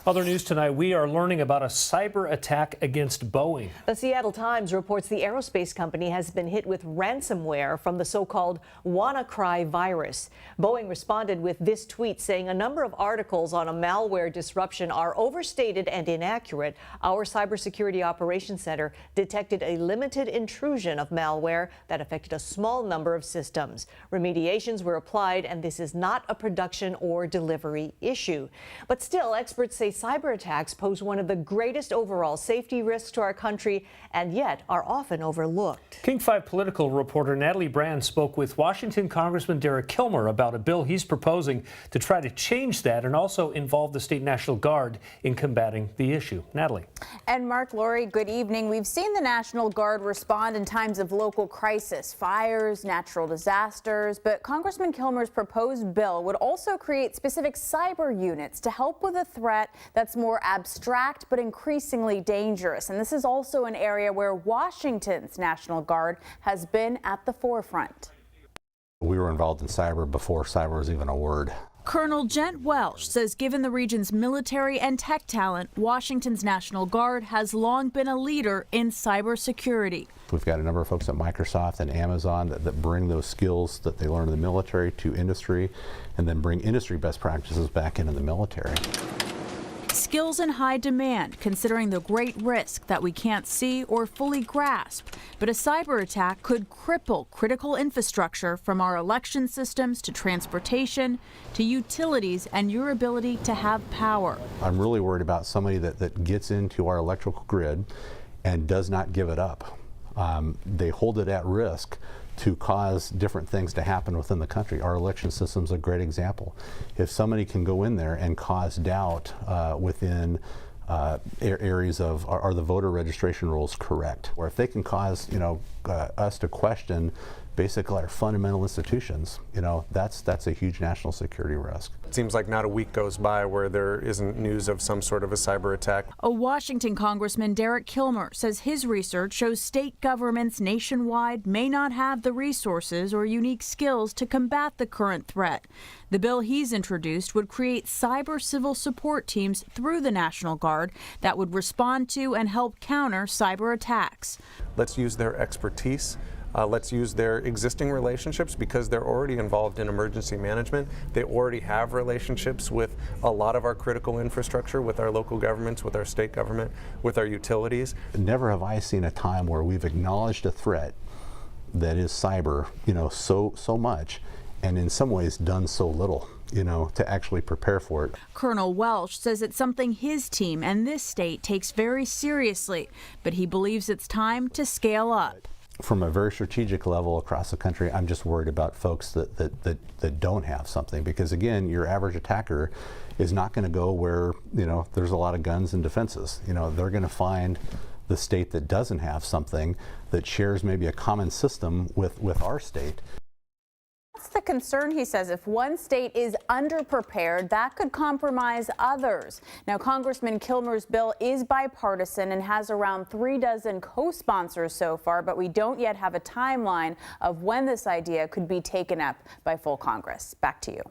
Other news tonight, we are learning about a cyber attack against Boeing. The Seattle Times reports the aerospace company has been hit with ransomware from the so-called WannaCry virus. Boeing responded with this tweet saying a number of articles on a malware disruption are overstated and inaccurate. Our Cybersecurity Operations Center detected a limited intrusion of malware that affected a small number of systems. Remediations were applied, and this is not a production or delivery issue. But still, experts say cyber attacks pose one of the greatest overall safety risks to our country and yet are often overlooked. King 5 political reporter Natalie spoke with Washington Congressman Derek Kilmer about a bill he's proposing to try to change that and also involve the state National Guard in combating the issue. Natalie. And Mark, Lori, good evening. We've seen the National Guard respond in times of local crisis, fires, natural disasters, but Congressman Kilmer's proposed bill would also create specific cyber units to help with a threat that's more abstract but increasingly dangerous. And this is also an area where Washington's National Guard has been at the forefront. We were involved in cyber before cyber was even a word. Colonel Gent Welsh says given the region's military and tech talent, Washington's National Guard has long been a leader in cybersecurity. We've got a number of folks at Microsoft and Amazon that bring those skills that they learn in the military to industry and then bring industry best practices back into the military. Skills in high demand, considering the great risk that we can't see or fully grasp. But a cyber attack could cripple critical infrastructure from our election systems to transportation to utilities and your ability to have power. I'm really worried about somebody that gets into our electrical grid and does not give it up. They hold it at risk to cause different things to happen within the country. Our election system is a great example. If somebody can go in there and cause doubt within areas of are the voter registration rules correct, or if they can cause us to question basically our fundamental institutions, that's a huge national security risk. It seems like not a week goes by where there isn't news of some sort of a cyber attack. A Washington Congressman Derek Kilmer says his research shows state governments nationwide may not have the resources or unique skills to combat the current threat. The bill he's introduced would create cyber civil support teams through the National Guard that would respond to and help counter cyber attacks. Let's use their expertise. Let's use their existing relationships because they're already involved in emergency management. They already have relationships with a lot of our critical infrastructure, with our local governments, with our state government, with our utilities. Never have I seen a time where we've acknowledged a threat that is cyber, so much, and in some ways done so little, to actually prepare for it. Colonel Welsh says it's something his team and this state takes very seriously, but he believes it's time to scale up. From a very strategic level across the country, I'm just worried about folks that don't have something, because again, your average attacker is not going to go where there's a lot of guns and defenses. They're going to find the state that doesn't have something that shares maybe a common system with our state. That's the concern, he says. If one state is underprepared, that could compromise others. Now, Congressman Kilmer's bill is bipartisan and has around 36 co-sponsors so far, but we don't yet have a timeline of when this idea could be taken up by full Congress. Back to you.